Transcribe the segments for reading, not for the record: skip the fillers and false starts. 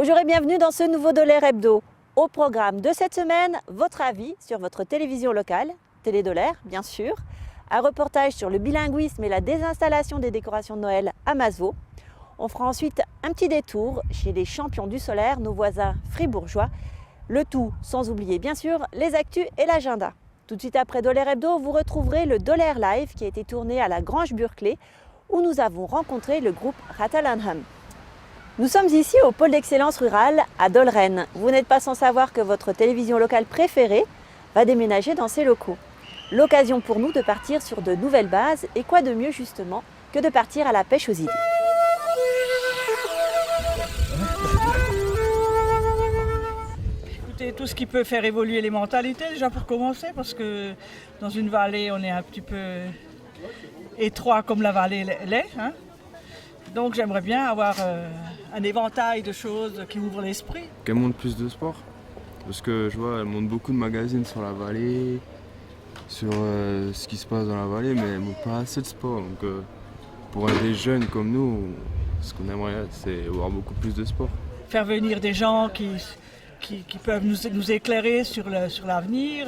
Bonjour et bienvenue dans ce nouveau Dolaire Hebdo. Au programme de cette semaine, votre avis sur votre télévision locale, Télé Dolaire bien sûr, un reportage sur le bilinguisme et la désinstallation des décorations de Noël à Masevaux. On fera ensuite un petit détour chez les champions du solaire, nos voisins fribourgeois. Le tout sans oublier bien sûr les actus et l'agenda. Tout de suite après Dolaire Hebdo, vous retrouverez le Dolaire Live qui a été tourné à la Grange Burclay où nous avons rencontré le groupe Ratalanham. Nous sommes ici au pôle d'excellence rurale à Dolren. Vous n'êtes pas sans savoir que votre télévision locale préférée va déménager dans ces locaux. L'occasion pour nous de partir sur de nouvelles bases et quoi de mieux justement que de partir à la pêche aux idées. Écoutez, tout ce qui peut faire évoluer les mentalités déjà pour commencer, parce que dans une vallée on est un petit peu étroit comme la vallée l'est. Donc j'aimerais bien avoir un éventail de choses qui ouvrent l'esprit. Qu'elle montre plus de sport. Parce que je vois, elle montre beaucoup de magazines sur la vallée, sur ce qui se passe dans la vallée, mais elle montre pas assez de sport. Donc pour des jeunes comme nous, ce qu'on aimerait, c'est voir beaucoup plus de sport. Faire venir des gens qui peuvent nous éclairer sur l'avenir,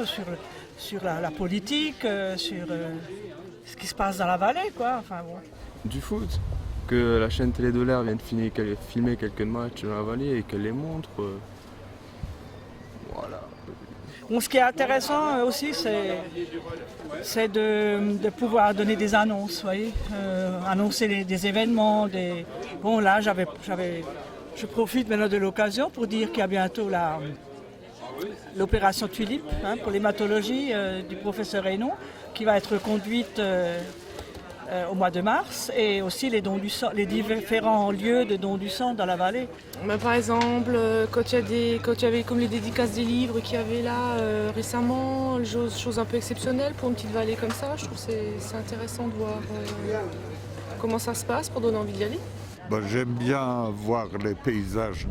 sur la politique, sur ce qui se passe dans la vallée, quoi. Enfin, bon. Du foot. Que la chaîne Télé Dolaire vienne filmer quelques matchs dans la vallée et qu'elle les montre. Voilà. Bon, ce qui est intéressant aussi, c'est de pouvoir donner des annonces, vous voyez, annoncer des événements. Bon, là, je profite maintenant de l'occasion pour dire qu'il y a bientôt l'opération Tulipe pour l'hématologie du professeur Hénon, qui va être conduite au mois de mars, et aussi les dons du sang, les différents lieux de dons du sang dans la vallée. Par exemple, quand il y avait comme les dédicaces des livres qu'il y avait là récemment, choses un peu exceptionnelles pour une petite vallée comme ça, je trouve que c'est intéressant de voir comment ça se passe pour donner envie d'y aller. J'aime bien voir les paysages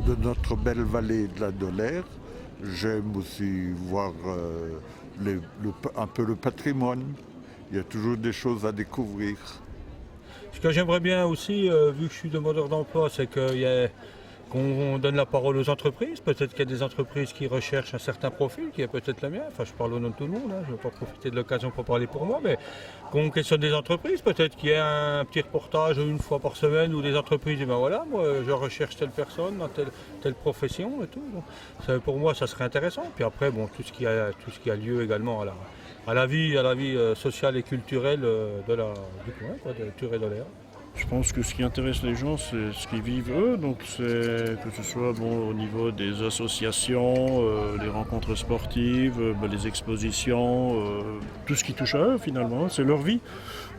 de notre belle vallée de la Dolaire. J'aime aussi voir un peu le patrimoine. Il y a toujours des choses à découvrir. Ce que j'aimerais bien aussi, vu que je suis demandeur d'emploi, c'est qu'on donne la parole aux entreprises. Peut-être qu'il y a des entreprises qui recherchent un certain profil, qui est peut-être le mien. Enfin, je parle au nom de tout le monde, je ne vais pas profiter de l'occasion pour parler pour moi, mais qu'on questionne des entreprises. Peut-être qu'il y a un petit reportage une fois par semaine où des entreprises disent, ben voilà, moi je recherche telle personne dans telle profession et tout. Donc, ça, pour moi, ça serait intéressant. Puis après, bon, tout ce qui a lieu également à la vie sociale et culturelle du coin, de Turé-Dolaire. Je pense que ce qui intéresse les gens, c'est ce qu'ils vivent eux, donc c'est que ce soit au niveau des associations, des rencontres sportives, les expositions, tout ce qui touche à eux finalement, c'est leur vie.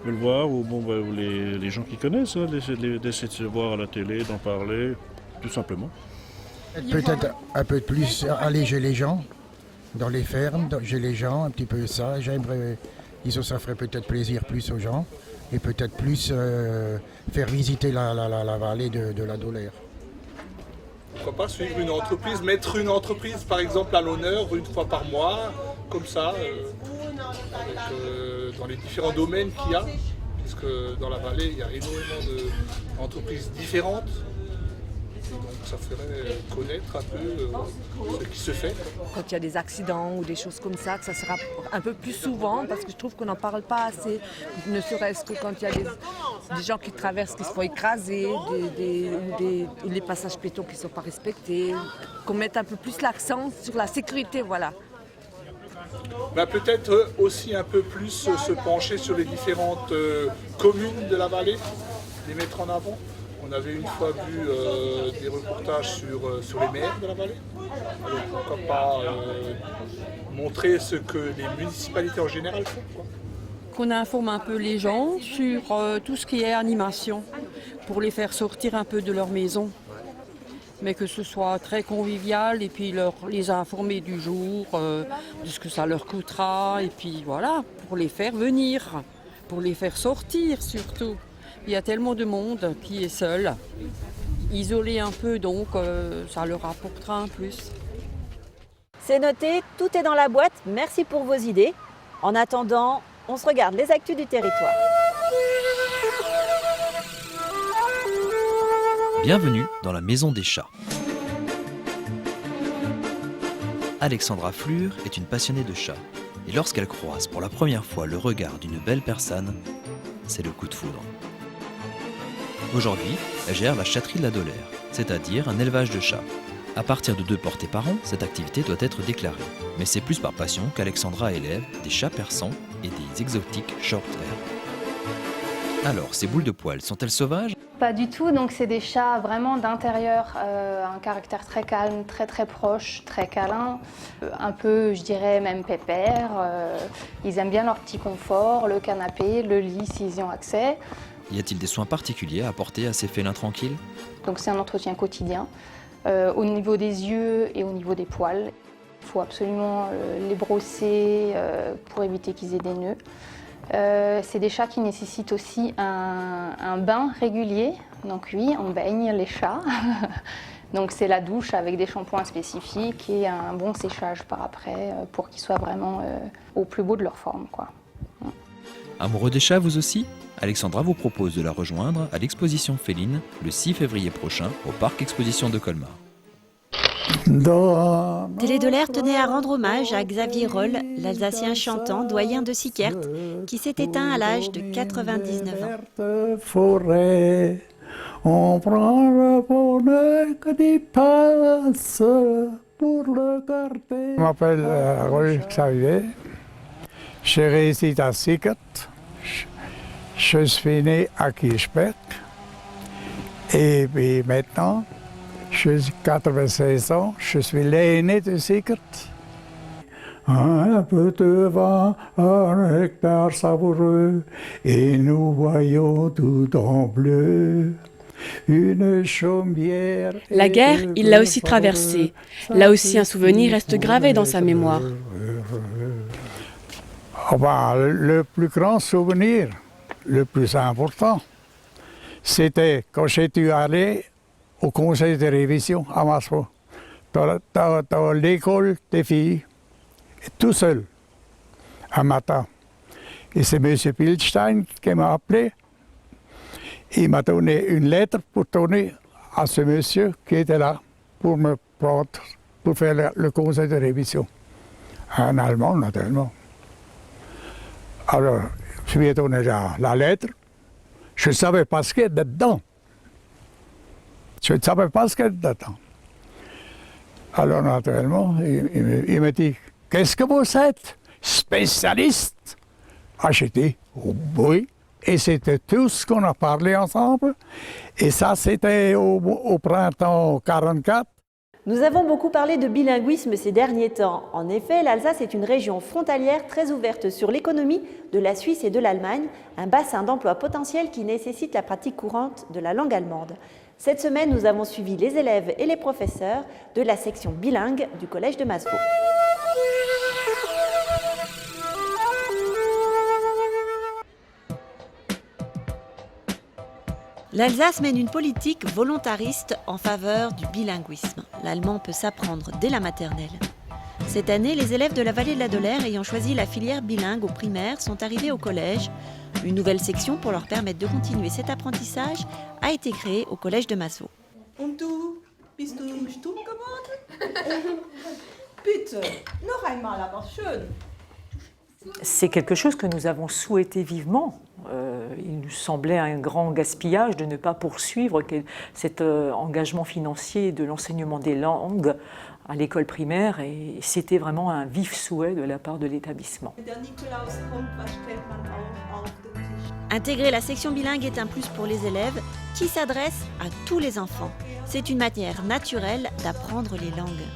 De le voir, ou les gens qui connaissent, d'essayer de se voir à la télé, d'en parler, tout simplement. Peut-être un peu plus alléger les gens, dans les fermes, chez les gens, un petit peu ça. J'aimerais, ça ferait peut-être plaisir plus aux gens. Et peut-être plus faire visiter la vallée de la Dolaire. Pourquoi pas suivre une entreprise, mettre une entreprise par exemple à l'honneur une fois par mois, comme ça, dans les différents domaines qu'il y a, puisque dans la vallée il y a énormément d'entreprises différentes. Donc ça ferait connaître un peu ce qui se fait. Quand il y a des accidents ou des choses comme ça, que ça sera un peu plus souvent, parce que je trouve qu'on n'en parle pas assez, ne serait-ce que quand il y a des gens qui traversent, qui se font écraser, les passages piétons qui ne sont pas respectés, qu'on mette un peu plus l'accent sur la sécurité, voilà. Peut-être aussi un peu plus se pencher sur les différentes communes de la vallée, les mettre en avant. On avait une fois vu des reportages sur les maires de la vallée. Alors pourquoi pas montrer ce que les municipalités en général font, quoi. Qu'on informe un peu les gens sur tout ce qui est animation, pour les faire sortir un peu de leur maison. Mais que ce soit très convivial et puis les informer du jour, de ce que ça leur coûtera. Et puis voilà, pour les faire venir, pour les faire sortir surtout. Il y a tellement de monde qui est seul, isolé un peu, donc ça leur apportera un plus. C'est noté, tout est dans la boîte, merci pour vos idées. En attendant, on se regarde les actus du territoire. Bienvenue dans la Maison des Chats. Alexandra Flur est une passionnée de chats. Et lorsqu'elle croise pour la première fois le regard d'une belle personne, c'est le coup de foudre. Aujourd'hui, elle gère la chatterie de la Dolère, c'est-à-dire un élevage de chats. À partir de 2 portées par an, cette activité doit être déclarée. Mais c'est plus par passion qu'Alexandra élève des chats persans et des exotiques short hair. Alors, ces boules de poils sont-elles sauvages ? Pas du tout, donc c'est des chats vraiment d'intérieur, un caractère très calme, très proche, très câlin, un peu, je dirais, même pépère. Ils aiment bien leur petit confort, le canapé, le lit s'ils y ont accès. Y a-t-il des soins particuliers à apporter à ces félins tranquilles ? Donc c'est un entretien quotidien, au niveau des yeux et au niveau des poils. Il faut absolument les brosser pour éviter qu'ils aient des nœuds. C'est des chats qui nécessitent aussi un bain régulier. Donc oui, on baigne les chats. Donc c'est la douche avec des shampoings spécifiques et un bon séchage par après pour qu'ils soient vraiment au plus beau de leur forme, quoi. Amoureux des chats, vous aussi ? Alexandra vous propose de la rejoindre à l'exposition féline le 6 février prochain au Parc Exposition de Colmar. Télé Dolère tenait à rendre hommage à Xavier Roll, l'Alsacien chantant doyen de Sickert, qui s'est éteint à l'âge de 99 ans. On prend le bonheur qui passe pour le garder. Je m'appelle Roll Xavier, je réside à Sickert, je suis né à Kirchberg et puis maintenant j'ai 96 ans, je suis l'aîné de Sickert. Un peu de vent, un hectare savoureux, et nous voyons tout en bleu. Une chaumière. La guerre, il l'a aussi traversée. Là aussi, un souvenir reste gravé dans sa mémoire. Oh ben, le plus grand souvenir, le plus important, c'était quand j'étais allé au conseil de révision à Masseau, dans l'école des filles, tout seul, un matin. Et c'est M. Pilstein qui m'a appelé. Il m'a donné une lettre pour donner à ce monsieur qui était là pour me prendre, pour faire le conseil de révision. Un Allemand, naturellement. Alors, je lui ai donné la lettre. Je ne savais pas ce qu'il y avait dedans. Je ne savais pas ce qu'il y avait dedans. Alors, naturellement, il me dit, qu'est-ce que vous êtes? Spécialiste? Ah, j'ai dit, oh, oui. Et c'était tout ce qu'on a parlé ensemble. Et ça, c'était au printemps 1944. Nous avons beaucoup parlé de bilinguisme ces derniers temps. En effet, l'Alsace est une région frontalière très ouverte sur l'économie de la Suisse et de l'Allemagne, un bassin d'emploi potentiel qui nécessite la pratique courante de la langue allemande. Cette semaine, nous avons suivi les élèves et les professeurs de la section bilingue du collège de Masseau. L'Alsace mène une politique volontariste en faveur du bilinguisme. L'allemand peut s'apprendre dès la maternelle. Cette année, les élèves de la vallée de la Dolère ayant choisi la filière bilingue au primaire sont arrivés au collège. Une nouvelle section pour leur permettre de continuer cet apprentissage a été créée au collège de Masseau. Und du, bist du stumm geworden? Bitte, noch einmal, aber schön. C'est quelque chose que nous avons souhaité vivement. Il nous semblait un grand gaspillage de ne pas poursuivre cet engagement financier de l'enseignement des langues à l'école primaire et c'était vraiment un vif souhait de la part de l'établissement. Intégrer la section bilingue est un plus pour les élèves qui s'adresse à tous les enfants. C'est une manière naturelle d'apprendre les langues.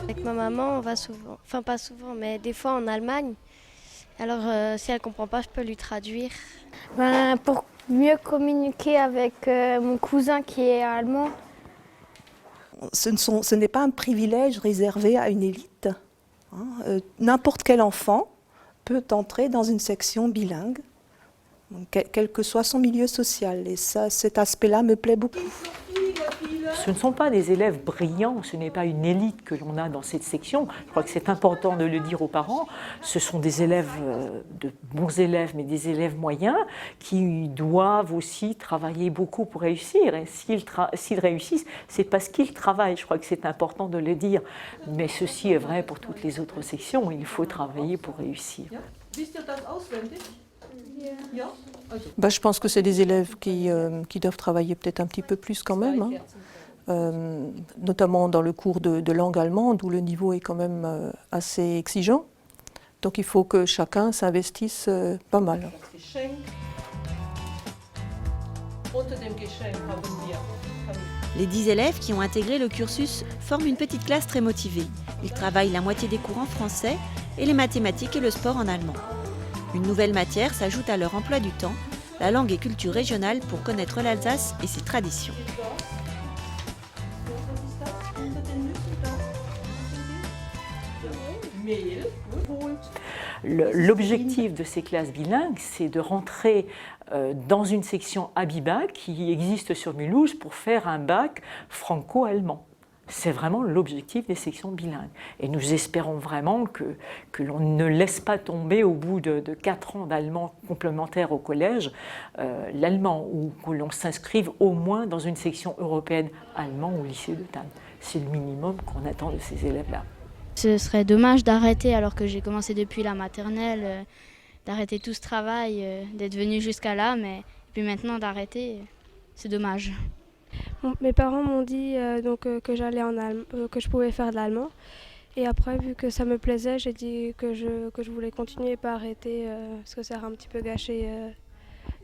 Avec ma maman, on va souvent, enfin pas souvent, mais des fois en Allemagne. Alors si elle ne comprend pas, je peux lui traduire. Pour mieux communiquer avec mon cousin qui est allemand. Ce n'est pas un privilège réservé à une élite. N'importe quel enfant peut entrer dans une section bilingue, quel que soit son milieu social. Et ça, cet aspect-là me plaît beaucoup. Viele ce ne sont pas des élèves brillants, ce n'est pas une élite que l'on a dans cette section. Je crois que c'est important de le dire aux parents. Ce sont des élèves, de bons élèves, mais des élèves moyens qui doivent aussi travailler beaucoup pour réussir. Et s'ils réussissent, c'est parce qu'ils travaillent. Je crois que c'est important de le dire. Mais ceci est vrai pour toutes les autres sections. Il faut travailler pour réussir. Je pense que c'est des élèves qui doivent travailler peut-être un petit peu plus quand même, hein. Notamment dans le cours de langue allemande où le niveau est quand même assez exigeant. Donc il faut que chacun s'investisse pas mal. Les 10 élèves qui ont intégré le cursus forment une petite classe très motivée. Ils travaillent la moitié des cours en français et les mathématiques et le sport en allemand. Une nouvelle matière s'ajoute à leur emploi du temps, la langue et culture régionale pour connaître l'Alsace et ses traditions. L'objectif de ces classes bilingues, c'est de rentrer dans une section ABIBAC qui existe sur Mulhouse pour faire un bac franco-allemand. C'est vraiment l'objectif des sections bilingues. Et nous espérons vraiment que l'on ne laisse pas tomber au bout de 4 ans d'allemand complémentaire au collège l'allemand, ou que l'on s'inscrive au moins dans une section européenne allemand au lycée de Thann. C'est le minimum qu'on attend de ces élèves-là. Ce serait dommage d'arrêter alors que j'ai commencé depuis la maternelle, d'arrêter tout ce travail, d'être venu jusqu'à là, mais puis maintenant d'arrêter, c'est dommage. Mes parents m'ont dit que j'allais que je pouvais faire de l'allemand. Et après, vu que ça me plaisait, j'ai dit que je voulais continuer et pas arrêter, parce que ça aurait un petit peu gâché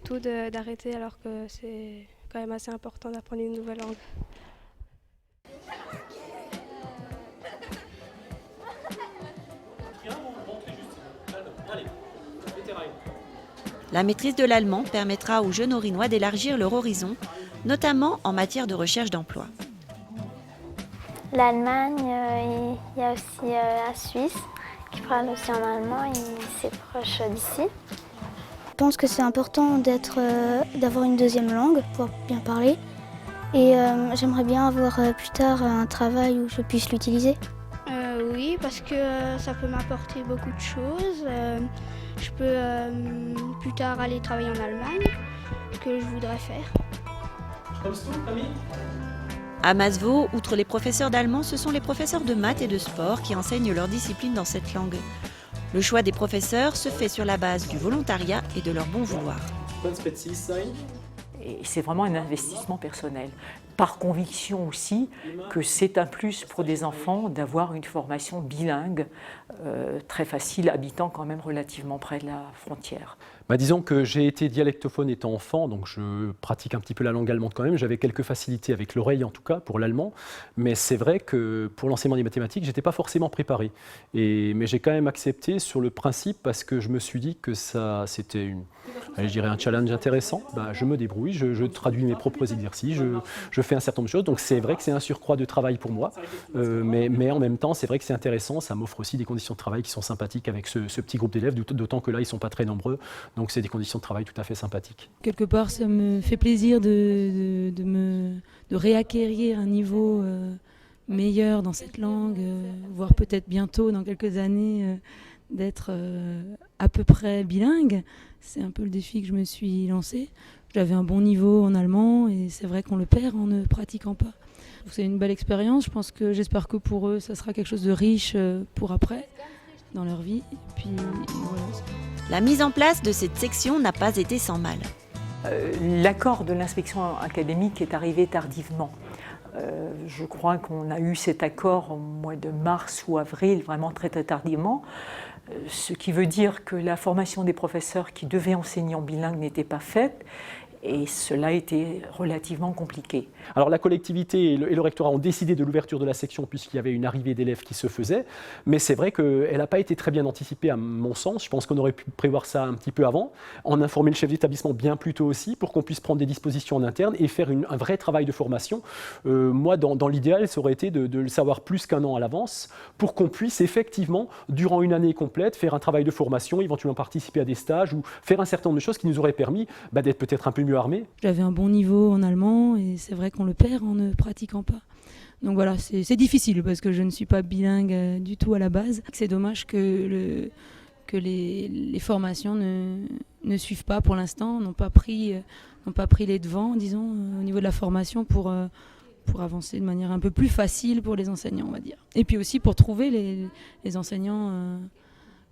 tout d'arrêter, alors que c'est quand même assez important d'apprendre une nouvelle langue. La maîtrise de l'allemand permettra aux jeunes Orinois d'élargir leur horizon, notamment en matière de recherche d'emploi. L'Allemagne, il y a aussi la Suisse qui parle aussi en allemand et c'est proche d'ici. Je pense que c'est important d'avoir une deuxième langue pour bien parler. Et j'aimerais bien avoir plus tard un travail où je puisse l'utiliser. Oui, parce que ça peut m'apporter beaucoup de choses. Je peux plus tard aller travailler en Allemagne, ce que je voudrais faire. À Masevaux, outre les professeurs d'allemand, ce sont les professeurs de maths et de sport qui enseignent leur discipline dans cette langue. Le choix des professeurs se fait sur la base du volontariat et de leur bon vouloir. Et c'est vraiment un investissement personnel. Par conviction aussi que c'est un plus pour des enfants d'avoir une formation bilingue très facile, habitant quand même relativement près de la frontière. Disons que j'ai été dialectophone étant enfant, donc je pratique un petit peu la langue allemande quand même. J'avais quelques facilités avec l'oreille en tout cas pour l'allemand, mais c'est vrai que pour l'enseignement des mathématiques, j'étais pas forcément préparé. Mais j'ai quand même accepté sur le principe parce que je me suis dit que c'était un challenge intéressant. Je me débrouille, je traduis mes propres exercices, je fais un certain nombre de choses. Donc c'est vrai que c'est un surcroît de travail pour moi, mais en même temps, c'est vrai que c'est intéressant. Ça m'offre aussi des conditions de travail qui sont sympathiques avec ce petit groupe d'élèves, d'autant que là, ils ne sont pas très nombreux. Donc c'est des conditions de travail tout à fait sympathiques. Quelque part, ça me fait plaisir de réacquérir un niveau meilleur dans cette langue, voire peut-être bientôt, dans quelques années, d'être à peu près bilingue. C'est un peu le défi que je me suis lancé. J'avais un bon niveau en allemand et c'est vrai qu'on le perd en ne pratiquant pas. C'est une belle expérience. J'espère que pour eux, ça sera quelque chose de riche pour après, dans leur vie. Et puis, voilà. La mise en place de cette section n'a pas été sans mal. L'accord de l'inspection académique est arrivé tardivement. Je crois qu'on a eu cet accord au mois de mars ou avril, vraiment très très tardivement, ce qui veut dire que la formation des professeurs qui devaient enseigner en bilingue n'était pas faite. Et cela a été relativement compliqué. Alors la collectivité et le rectorat ont décidé de l'ouverture de la section puisqu'il y avait une arrivée d'élèves qui se faisait, mais c'est vrai qu'elle n'a pas été très bien anticipée à mon sens. Je pense qu'on aurait pu prévoir ça un petit peu avant, en informer le chef d'établissement bien plus tôt aussi pour qu'on puisse prendre des dispositions en interne et faire un vrai travail de formation. Moi, dans l'idéal, ça aurait été de le savoir plus qu'un an à l'avance pour qu'on puisse effectivement, durant une année complète, faire un travail de formation, éventuellement participer à des stages ou faire un certain nombre de choses qui nous auraient permis d'être peut-être un peu mieux mieux armés. J'avais un bon niveau en allemand et c'est vrai qu'on le perd en ne pratiquant pas. Donc voilà, c'est difficile parce que je ne suis pas bilingue du tout à la base. C'est dommage que les formations ne suivent pas pour l'instant, n'ont pas pris les devants, disons, au niveau de la formation pour avancer de manière un peu plus facile pour les enseignants, on va dire. Et puis aussi pour trouver les enseignants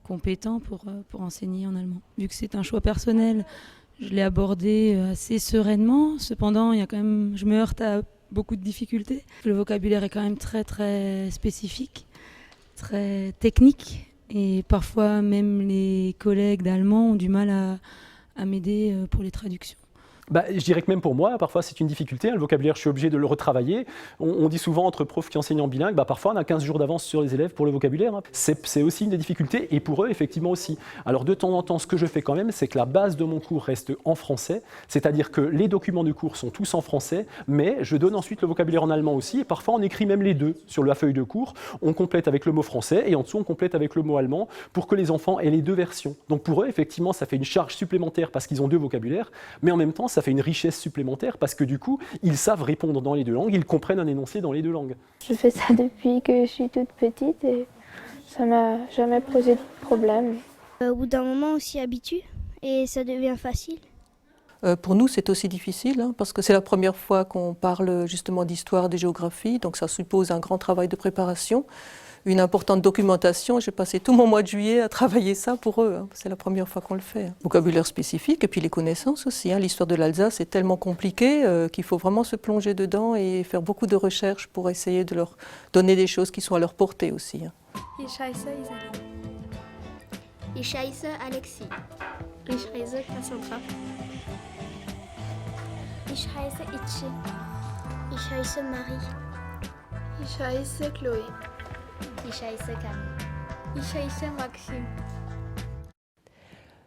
compétents pour enseigner en allemand. Vu que c'est un choix personnel, je l'ai abordé assez sereinement. Cependant, je me heurte à beaucoup de difficultés. Le vocabulaire est quand même très très spécifique, très technique. Et parfois, même les collègues d'allemand ont du mal à m'aider pour les traductions. Je dirais que même pour moi, parfois c'est une difficulté. Le vocabulaire, je suis obligé de le retravailler. On dit souvent entre profs qui enseignent en bilingue, parfois on a 15 jours d'avance sur les élèves pour le vocabulaire. C'est aussi une des difficultés, et pour eux, effectivement aussi. Alors de temps en temps, ce que je fais quand même, c'est que la base de mon cours reste en français, c'est-à-dire que les documents de cours sont tous en français, mais je donne ensuite le vocabulaire en allemand aussi, et parfois on écrit même les deux sur la feuille de cours. On complète avec le mot français, et en dessous on complète avec le mot allemand, pour que les enfants aient les deux versions. Donc pour eux, effectivement, ça fait une charge supplémentaire parce qu'ils ont deux vocabulaires, mais en même temps, ça fait une richesse supplémentaire parce que du coup, ils savent répondre dans les deux langues, ils comprennent un énoncé dans les deux langues. Je fais ça depuis que je suis toute petite et ça m'a jamais posé de problème. Au bout d'un moment, on s'y habitue et ça devient facile. Pour nous, c'est aussi difficile parce que c'est la première fois qu'on parle justement d'histoire, de géographie, donc ça suppose un grand travail de préparation, une importante documentation. J'ai passé tout mon mois de juillet à travailler ça pour eux. C'est la première fois qu'on le fait. Vocabulaire spécifique et puis les connaissances aussi. L'histoire de l'Alsace est tellement compliquée qu'il faut vraiment se plonger dedans et faire beaucoup de recherches pour essayer de leur donner des choses qui sont à leur portée aussi. Ich heiße Isabelle. Ich heiße Alexis. Ich heiße Cassandra. Ich heiße Itche. Ich heiße Marie. Ich heiße Chloé. Ich heiße Camille. Ich heiße Maxime.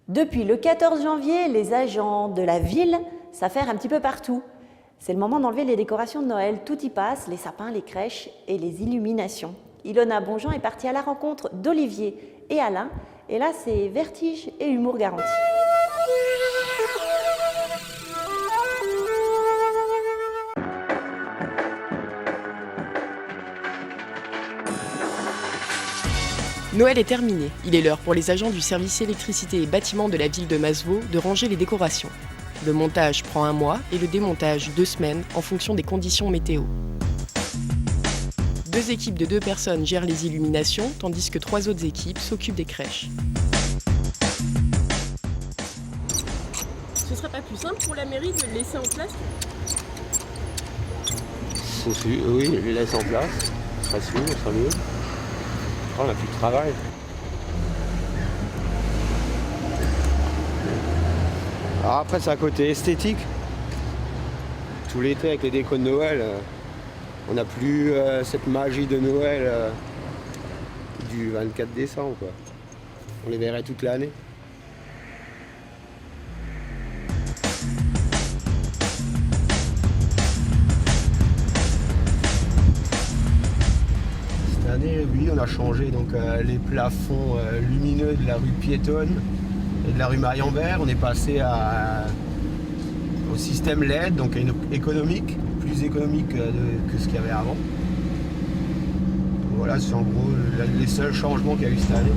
Depuis le 14 janvier, les agents de la ville s'affairent un petit peu partout. C'est le moment d'enlever les décorations de Noël. Tout y passe, les sapins, les crèches et les illuminations. Ilona Bonjean est partie à la rencontre d'Olivier et Alain. Et là, c'est vertige et humour garanti. Noël est terminé. Il est l'heure pour les agents du service électricité et bâtiment de la ville de Masevaux de ranger les décorations. Le montage prend 1 mois et le démontage 2 semaines en fonction des conditions météo. 2 équipes de 2 personnes gèrent les illuminations, tandis que 3 autres équipes s'occupent des crèches. Ce serait pas plus simple pour la mairie de le laisser en place? Oui, le laisser en place. Ce serait sûr, ce serait mieux. On n'a plus de travail. Alors après, c'est un côté esthétique. Tout l'été, avec les décos de Noël, on n'a plus cette magie de Noël du 24 décembre, quoi. On les verrait toute l'année. Oui, on a changé donc, les plafonds lumineux de la rue piétonne et de la rue Marienbert. On est passé au système LED, donc économique, plus économique que ce qu'il y avait avant. Voilà, c'est en gros les seuls changements qu'il y a eu cette année.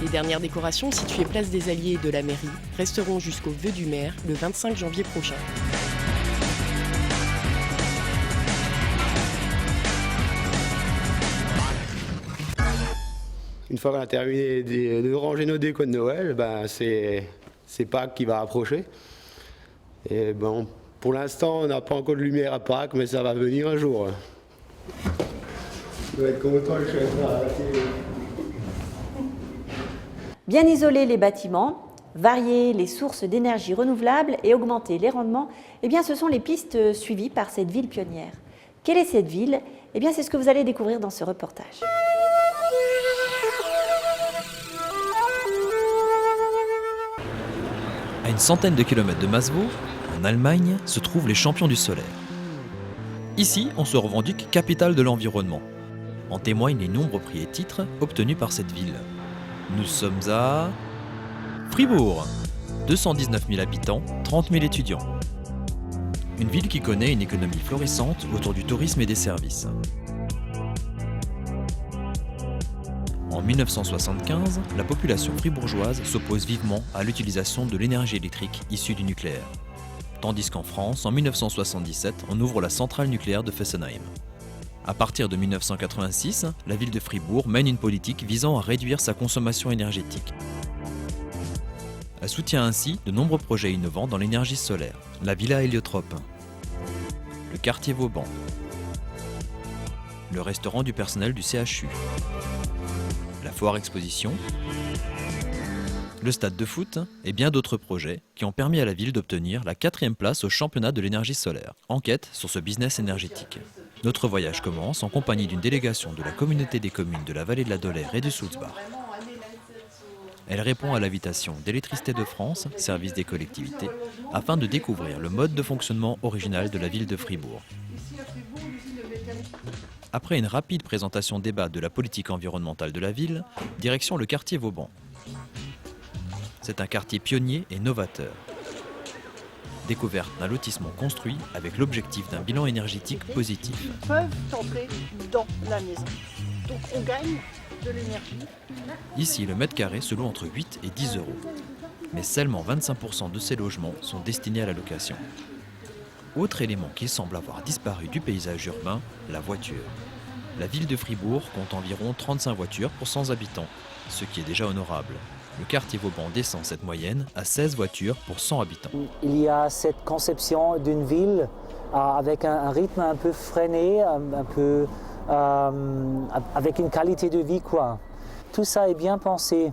Les dernières décorations, situées place des Alliés de la mairie, resteront jusqu'au vœu du maire le 25 janvier prochain. Une fois qu'on a terminé de ranger nos décos de Noël, c'est Pâques qui va approcher. Et bon, pour l'instant, on n'a pas encore de lumière à Pâques, mais ça va venir un jour. Je vais être content que je sois à la télé. Bien isoler les bâtiments, varier les sources d'énergie renouvelable et augmenter les rendements, eh bien, ce sont les pistes suivies par cette ville pionnière. Quelle est cette ville? Eh bien, c'est ce que vous allez découvrir dans ce reportage. À une centaine de kilomètres de Masevaux, en Allemagne, se trouvent les champions du solaire. Ici, on se revendique capitale de l'environnement. En témoignent les nombreux prix et titres obtenus par cette ville. Nous sommes à Fribourg, 219 000 habitants, 30 000 étudiants. Une ville qui connaît une économie florissante autour du tourisme et des services. En 1975, la population fribourgeoise s'oppose vivement à l'utilisation de l'énergie électrique issue du nucléaire. Tandis qu'en France, en 1977, on ouvre la centrale nucléaire de Fessenheim. À partir de 1986, la ville de Fribourg mène une politique visant à réduire sa consommation énergétique. Elle soutient ainsi de nombreux projets innovants dans l'énergie solaire. La Villa Héliotrope, le quartier Vauban, le restaurant du personnel du CHU, la foire exposition, le stade de foot et bien d'autres projets qui ont permis à la ville d'obtenir la 4e place au championnat de l'énergie solaire. Enquête sur ce business énergétique. Notre voyage commence en compagnie d'une délégation de la communauté des communes de la vallée de la Dolère et du Sulzbach. Elle répond à l'invitation d'Électricité de France, service des collectivités, afin de découvrir le mode de fonctionnement original de la ville de Fribourg. Après une rapide présentation débat de la politique environnementale de la ville, direction le quartier Vauban. C'est un quartier pionnier et novateur. Découverte d'un lotissement construit avec l'objectif d'un bilan énergétique positif. Ils peuvent entrer dans la maison. Donc on gagne de l'énergie. Ici, le mètre carré se loue entre 8 et 10 euros. Mais seulement 25% de ces logements sont destinés à la location. Autre élément qui semble avoir disparu du paysage urbain, la voiture. La ville de Fribourg compte environ 35 voitures pour 100 habitants, ce qui est déjà honorable. Le quartier Vauban descend cette moyenne à 16 voitures pour 100 habitants. Il y a cette conception d'une ville avec un rythme un peu freiné, avec une qualité de vie, quoi. Tout ça est bien pensé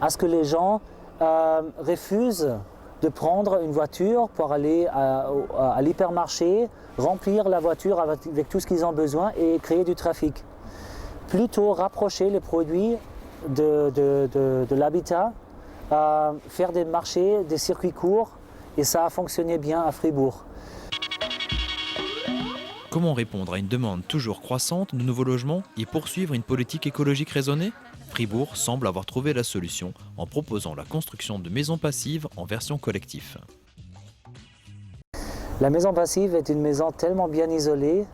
à ce que les gens refusent de prendre une voiture pour aller à l'hypermarché, remplir la voiture avec tout ce qu'ils ont besoin et créer du trafic. Plutôt rapprocher les produits de l'habitat, faire des marchés, des circuits courts, et ça a fonctionné bien à Fribourg. Comment répondre à une demande toujours croissante de nouveaux logements et poursuivre une politique écologique raisonnée ? Fribourg semble avoir trouvé la solution en proposant la construction de maisons passives en version collective. La maison passive est une maison tellement bien isolée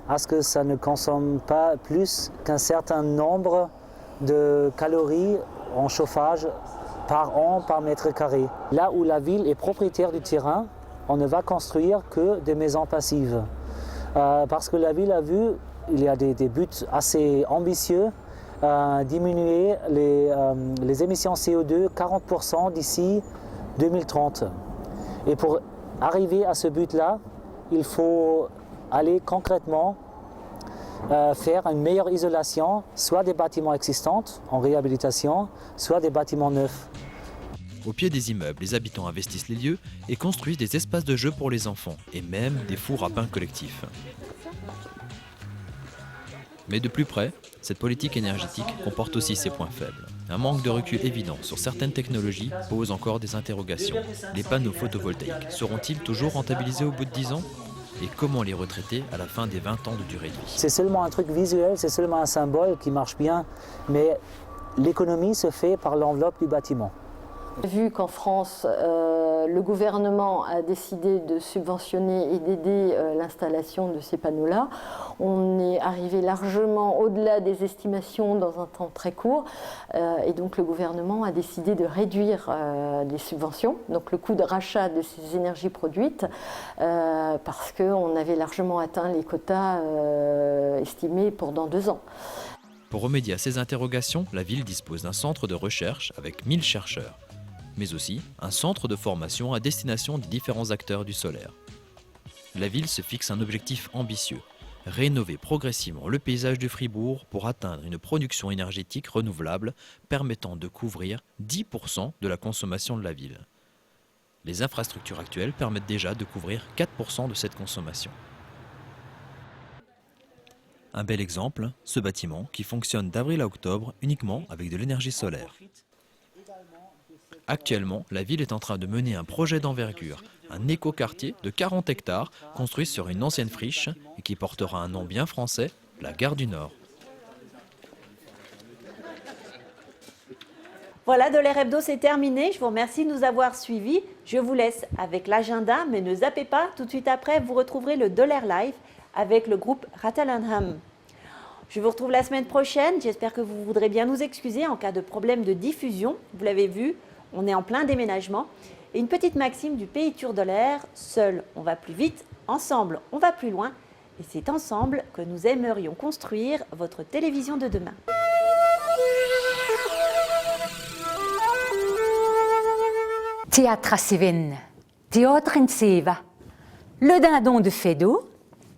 à ce que ça ne consomme pas plus qu'un certain nombre de calories en chauffage par an, par mètre carré. Là où la ville est propriétaire du terrain, on ne va construire que des maisons passives. Parce que la ville a vu, il y a des buts assez ambitieux, diminuer les émissions CO2 40% d'ici 2030. Et pour arriver à ce but-là, il faut aller concrètement faire une meilleure isolation, soit des bâtiments existants en réhabilitation, soit des bâtiments neufs. Au pied des immeubles, les habitants investissent les lieux et construisent des espaces de jeu pour les enfants, et même des fours à pain collectifs. Mais de plus près, cette politique énergétique comporte aussi ses points faibles. Un manque de recul évident sur certaines technologies pose encore des interrogations. Les panneaux photovoltaïques seront-ils toujours rentabilisés au bout de 10 ans ? Et comment les retraiter à la fin des 20 ans de durée de vie ? C'est seulement un truc visuel, c'est seulement un symbole qui marche bien, mais l'économie se fait par l'enveloppe du bâtiment. Vu qu'en France, le gouvernement a décidé de subventionner et d'aider l'installation de ces panneaux-là, on est arrivé largement au-delà des estimations dans un temps très court. Et donc le gouvernement a décidé de réduire les subventions, donc le coût de rachat de ces énergies produites, parce qu'on avait largement atteint les quotas estimés pour dans 2 ans. Pour remédier à ces interrogations, la ville dispose d'un centre de recherche avec 1000 chercheurs, mais aussi un centre de formation à destination des différents acteurs du solaire. La ville se fixe un objectif ambitieux, rénover progressivement le paysage de Fribourg pour atteindre une production énergétique renouvelable permettant de couvrir 10% de la consommation de la ville. Les infrastructures actuelles permettent déjà de couvrir 4% de cette consommation. Un bel exemple, ce bâtiment qui fonctionne d'avril à octobre uniquement avec de l'énergie solaire. Actuellement, la ville est en train de mener un projet d'envergure, un écoquartier de 40 hectares construit sur une ancienne friche et qui portera un nom bien français, la Gare du Nord. Voilà, Dollar Hebdo, c'est terminé. Je vous remercie de nous avoir suivis. Je vous laisse avec l'agenda, mais ne zappez pas. Tout de suite après, vous retrouverez le Dollar Live avec le groupe Ratalanham. Je vous retrouve la semaine prochaine. J'espère que vous voudrez bien nous excuser en cas de problème de diffusion. Vous l'avez vu, on est en plein déménagement. Et une petite maxime du pays Dollar, seul on va plus vite, ensemble on va plus loin. Et c'est ensemble que nous aimerions construire votre télévision de demain. Théâtre à Cévennes, Théâtre in Seva, Le Dindon de Feydeau,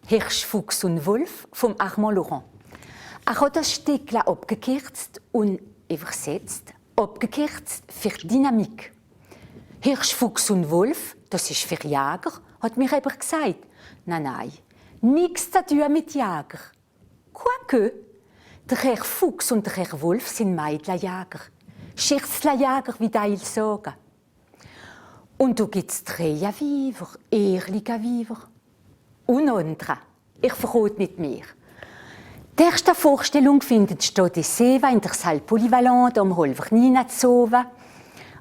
Hirsch, Fuchs und Wolf von Armand Laurent. Hat das Stückchen abgekürzt und übersetzt, abgekürzt für Dynamik. Hirsch, Fuchs und Wolf, das ist für Jäger, hat mir aber gesagt. Nein, nichts zu tun mit Jäger. Quoique, der Herr Fuchs und der Herr Wolf sind Mädchenjäger. Schirzlerjäger, wie die sagen. Und da gibt es drei Vivre, ehrliche Vivre. Und andere. Ich verrate nicht mehr. Die erste Vorstellung findet statt in Seva in der Salle Polyvalente am Holver Ninazova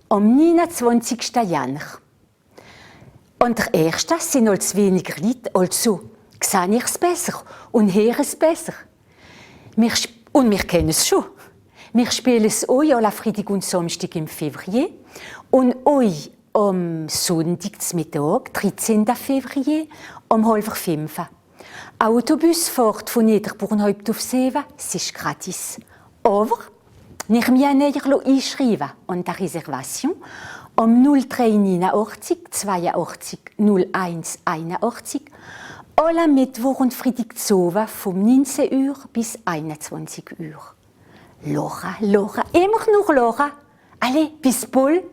am 29. Januar. Und der erste sind als weniger Leute, also sehe ich es besser und höre es besser. Und wir kennen es schon. Wir spielen es euch alle Freitag und Samstag im Février und euch am Sonntagmittag, 13. Février, um 4:30. Autobusfahrt von Niederbornhaupt auf Seva, es ist gratis. Aber wir müssen näher einschreiben an der Reservation am 0389 82 01 81 alle Mittwoch und Freitag zu Seva vom 19 Uhr bis 21 Uhr. Laura, Laura, immer nur Laura. Allez, bis bald.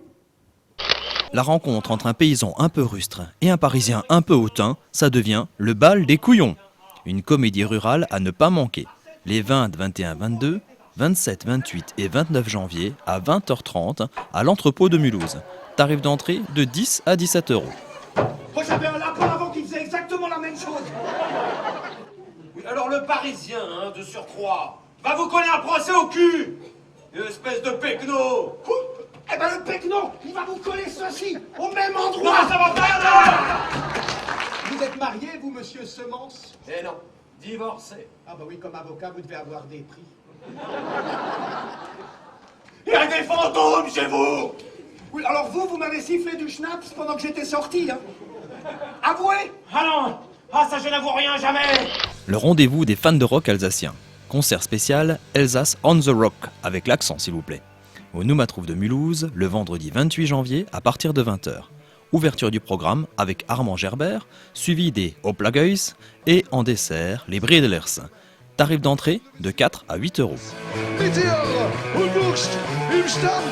La rencontre entre un paysan un peu rustre et un parisien un peu hautain, ça devient le bal des couillons. Une comédie rurale à ne pas manquer. Les 20, 21, 22, 27, 28 et 29 janvier à 20h30 à l'entrepôt de Mulhouse. Tarif d'entrée de 10 à 17 €. Moi j'avais un lapin avant qui faisait exactement la même chose. Oui, alors le Parisien, hein, de surcroît, va vous coller un procès au cul. Une espèce de pecno. Eh ben le pecno, il va vous coller ceci, au même endroit. Non, ça va pas là. Vous êtes marié, vous, monsieur Semence? Eh non, divorcé. Ah bah oui, comme avocat, vous devez avoir des prix. Il y a des fantômes chez vous. Oui, alors vous m'avez sifflé du schnapps pendant que j'étais sorti, hein. Avouez. Ah non, ah ça je n'avoue rien, jamais. Le rendez-vous des fans de rock alsaciens. Concert spécial Alsace on the Rock, avec l'accent s'il vous plaît. Au Noumatrouve de Mulhouse, le vendredi 28 janvier à partir de 20h. Ouverture du programme avec Armand Gerbert, suivi des Hoplageus et en dessert les Bredlers. Tarif d'entrée de 4 à 8 €. Bitte, und im Stamm.